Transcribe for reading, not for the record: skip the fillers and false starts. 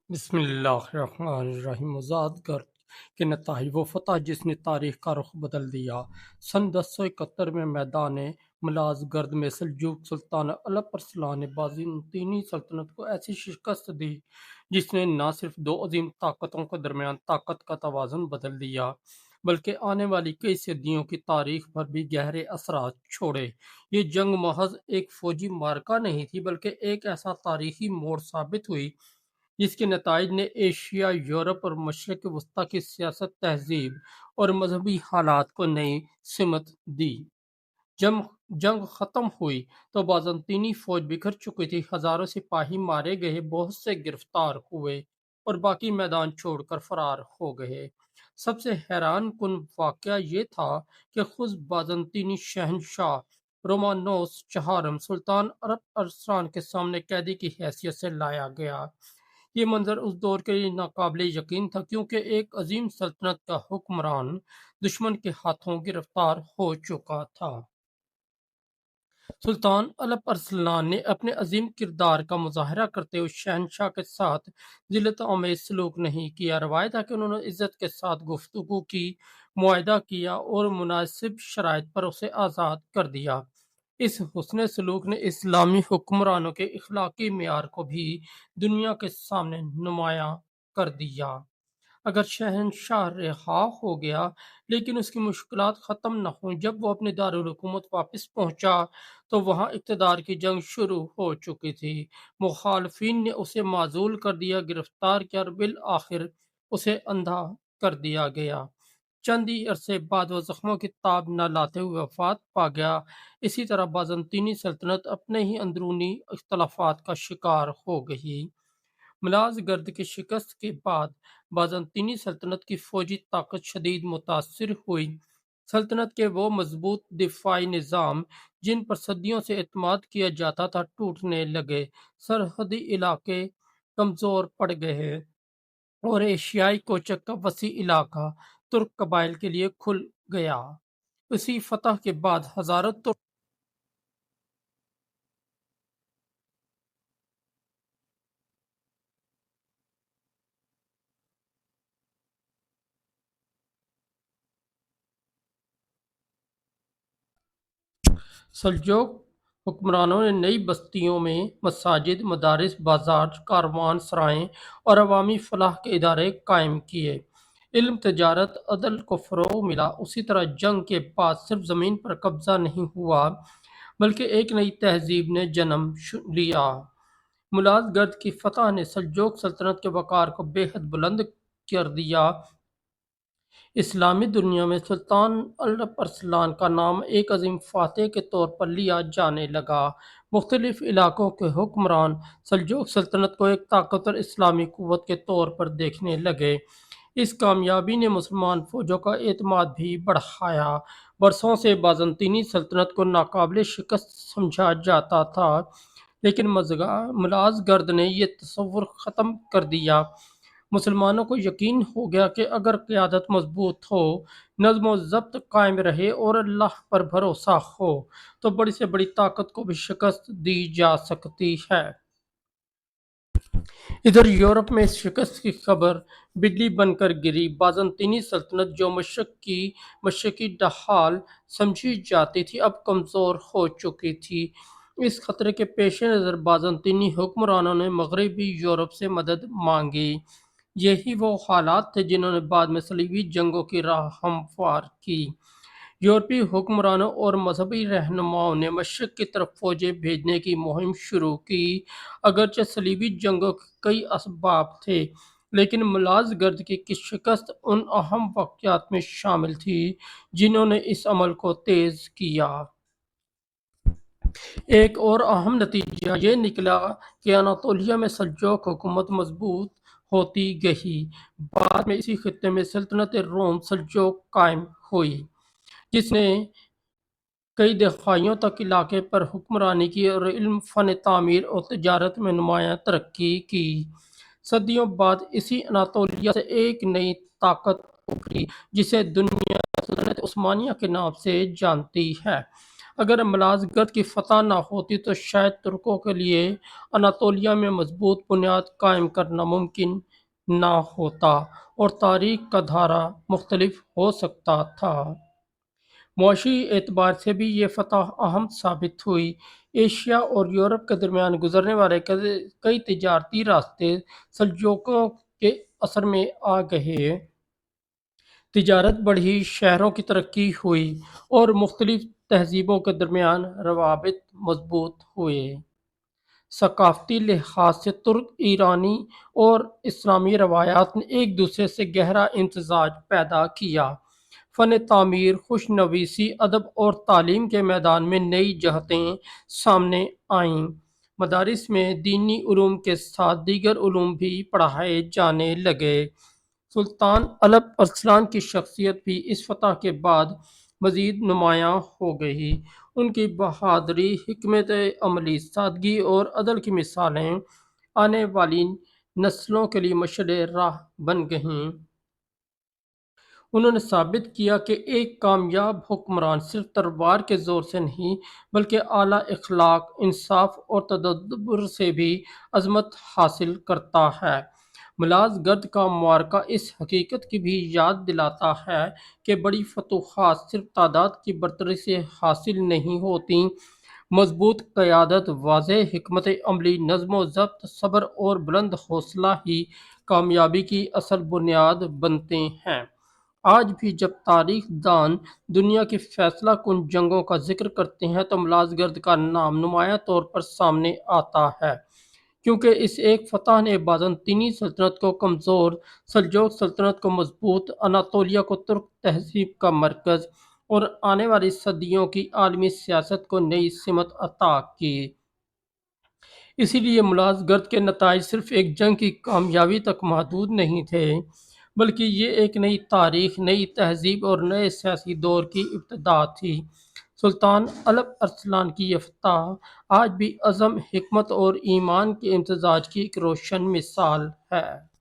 بسم اللہ الرحمن الرحیم۔ وضاحت گرد کے نتائج وہ فتح جس نے تاریخ کا رخ بدل دیا۔ سن 1071 میں میدان ملاذ گرد میں سلجوق سلطان الپ ارسلان نے بازنطینی سلطنت کو ایسی شکست دی جس نے نہ صرف دو عظیم طاقتوں کے درمیان طاقت کا توازن بدل دیا بلکہ آنے والی کئی صدیوں کی تاریخ پر بھی گہرے اثرات چھوڑے۔ یہ جنگ محض ایک فوجی معرکہ نہیں تھی بلکہ ایک ایسا تاریخی موڑ ثابت ہوئی جس کے نتائج نے ایشیا، یورپ اور مشرق وسطیٰ کی سیاست، تہذیب اور مذہبی حالات کو نئی سمت دی۔ جنگ ختم ہوئی تو بازنطینی فوج بکھر چکی تھی، ہزاروں سپاہی مارے گئے، بہت سے گرفتار ہوئے اور باقی میدان چھوڑ کر فرار ہو گئے۔ سب سے حیران کن واقعہ یہ تھا کہ خود بازنطینی شہنشاہ رومانوس چہارم سلطان عرب ارسلان کے سامنے قیدی کی حیثیت سے لایا گیا۔ یہ منظر اس دور کے لیے ناقابل یقین تھا کیونکہ ایک عظیم سلطنت کا حکمران دشمن کے ہاتھوں گرفتار ہو چکا تھا۔ سلطان الپ ارسلان نے اپنے عظیم کردار کا مظاہرہ کرتے ہوئے شہنشاہ کے ساتھ ذلت آمیز سلوک نہیں کیا۔ روایت ہے کہ انہوں نے عزت کے ساتھ گفتگو کی، معاہدہ کیا اور مناسب شرائط پر اسے آزاد کر دیا۔ اس حسن سلوک نے اسلامی حکمرانوں کے اخلاقی معیار کو بھی دنیا کے سامنے نمایاں کر دیا۔ اگر شہنشاہ رہا ہو گیا لیکن اس کی مشکلات ختم نہ ہوئیں۔ جب وہ اپنے دارالحکومت واپس پہنچا تو وہاں اقتدار کی جنگ شروع ہو چکی تھی۔ مخالفین نے اسے معزول کر دیا، گرفتار کیا اور بالآخر اسے اندھا کر دیا گیا۔ چند ہی عرصے بعد وہ زخموں کی تاب نہ لاتے ہوئے وفات پا گیا۔ اسی طرح بازنطینی سلطنت اپنے ہی اندرونی اختلافات کا شکار ہو گئی۔ ملاذ گرد کی شکست کے بعد بازنطینی سلطنت کی فوجی طاقت شدید متاثر ہوئی۔ سلطنت کے وہ مضبوط دفاعی نظام جن پر صدیوں سے اعتماد کیا جاتا تھا ٹوٹنے لگے، سرحدی علاقے کمزور پڑ گئے اور ایشیائی کوچک کا وسیع علاقہ ترک قبائل کے لیے کھل گیا۔ اسی فتح کے بعد ہزاروں ترک سلجوق حکمرانوں نے نئی بستیوں میں مساجد، مدارس، بازار، کاروان سرائیں اور عوامی فلاح کے ادارے قائم کیے۔ علم، تجارت، عدل کو فروغ ملا۔ اسی طرح جنگ کے بعد صرف زمین پر قبضہ نہیں ہوا بلکہ ایک نئی تہذیب نے جنم لیا۔ ملاذ گرد کی فتح نے سلجوق سلطنت کے وقار کو بے حد بلند کر دیا۔ اسلامی دنیا میں سلطان الپ ارسلان کا نام ایک عظیم فاتح کے طور پر لیا جانے لگا۔ مختلف علاقوں کے حکمران سلجوق سلطنت کو ایک طاقتور اسلامی قوت کے طور پر دیکھنے لگے۔ اس کامیابی نے مسلمان فوجوں کا اعتماد بھی بڑھایا۔ برسوں سے بازنطینی سلطنت کو ناقابل شکست سمجھا جاتا تھا لیکن ملاذ گرد نے یہ تصور ختم کر دیا۔ مسلمانوں کو یقین ہو گیا کہ اگر قیادت مضبوط ہو، نظم و ضبط قائم رہے اور اللہ پر بھروسہ ہو تو بڑی سے بڑی طاقت کو بھی شکست دی جا سکتی ہے۔ ادھر یورپ میں اس شکست کی خبر بجلی بن کر گری۔ بازنطینی سلطنت جو مشرقی ڈھال سمجھی جاتی تھی اب کمزور ہو چکی تھی۔ اس خطرے کے پیش نظر بازنطینی حکمرانوں نے مغربی یورپ سے مدد مانگی۔ یہی وہ حالات تھے جنہوں نے بعد میں صلیبی جنگوں کی راہ ہموار کی۔ یورپی حکمرانوں اور مذہبی رہنماؤں نے مشرق کی طرف فوجیں بھیجنے کی مہم شروع کی۔ اگرچہ صلیبی جنگوں کے کئی اسباب تھے لیکن ملاذ گرد کی شکست ان اہم واقعات میں شامل تھی جنہوں نے اس عمل کو تیز کیا۔ ایک اور اہم نتیجہ یہ نکلا کہ اناطولیہ میں سلجوق حکومت مضبوط ہوتی گئی۔ بعد میں اسی خطے میں سلطنت روم سلجوق قائم ہوئی جس نے کئی دہائیوں تک علاقے پر حکمرانی کی اور علم، فن تعمیر اور تجارت میں نمایاں ترقی کی۔ صدیوں بعد اسی اناطولیہ سے ایک نئی طاقت ابھری جسے دنیا سلطنت عثمانیہ کے نام سے جانتی ہے۔ اگر ملازگرد کی فتح نہ ہوتی تو شاید ترکوں کے لیے اناطولیہ میں مضبوط بنیاد قائم کرنا ممکن نہ ہوتا اور تاریخ کا دھارا مختلف ہو سکتا تھا۔ معاشی اعتبار سے بھی یہ فتح اہم ثابت ہوئی۔ ایشیا اور یورپ کے درمیان گزرنے والے کئی تجارتی راستے سلجوقیوں کے اثر میں آ گئے۔ تجارت بڑھی، شہروں کی ترقی ہوئی اور مختلف تہذیبوں کے درمیان روابط مضبوط ہوئے۔ ثقافتی لحاظ سے ترک، ایرانی اور اسلامی روایات نے ایک دوسرے سے گہرا امتزاج پیدا کیا۔ فن تعمیر، خوش نویسی، ادب اور تعلیم کے میدان میں نئی جہتیں سامنے آئیں۔ مدارس میں دینی علوم کے ساتھ دیگر علوم بھی پڑھائے جانے لگے۔ سلطان الپ ارسلان کی شخصیت بھی اس فتح کے بعد مزید نمایاں ہو گئی۔ ان کی بہادری، حکمت عملی، سادگی اور عدل کی مثالیں آنے والی نسلوں کے لیے مشعل راہ بن گئیں۔ انہوں نے ثابت کیا کہ ایک کامیاب حکمران صرف تلوار کے زور سے نہیں بلکہ اعلیٰ اخلاق، انصاف اور تدبر سے بھی عظمت حاصل کرتا ہے۔ ملازگرد کا معرکہ اس حقیقت کی بھی یاد دلاتا ہے کہ بڑی فتوحات صرف تعداد کی برتری سے حاصل نہیں ہوتیں۔ مضبوط قیادت، واضح حکمت عملی، نظم و ضبط، صبر اور بلند حوصلہ ہی کامیابی کی اصل بنیاد بنتے ہیں۔ آج بھی جب تاریخ دان دنیا کی فیصلہ کن جنگوں کا ذکر کرتے ہیں تو ملازگرد کا نام نمایاں طور پر سامنے آتا ہے، کیونکہ اس ایک فتح نے بازنطینی سلطنت کو کمزور، سلجوق سلطنت کو مضبوط، اناطولیہ کو ترک تہذیب کا مرکز اور آنے والی صدیوں کی عالمی سیاست کو نئی سمت عطا کی۔ اسی لیے ملازگرد کے نتائج صرف ایک جنگ کی کامیابی تک محدود نہیں تھے، بلکہ یہ ایک نئی تاریخ، نئی تہذیب اور نئے سیاسی دور کی ابتدا تھی۔ سلطان الپ ارسلان کی یہ فتح آج بھی عزم، حکمت اور ایمان کے امتزاج کی ایک روشن مثال ہے۔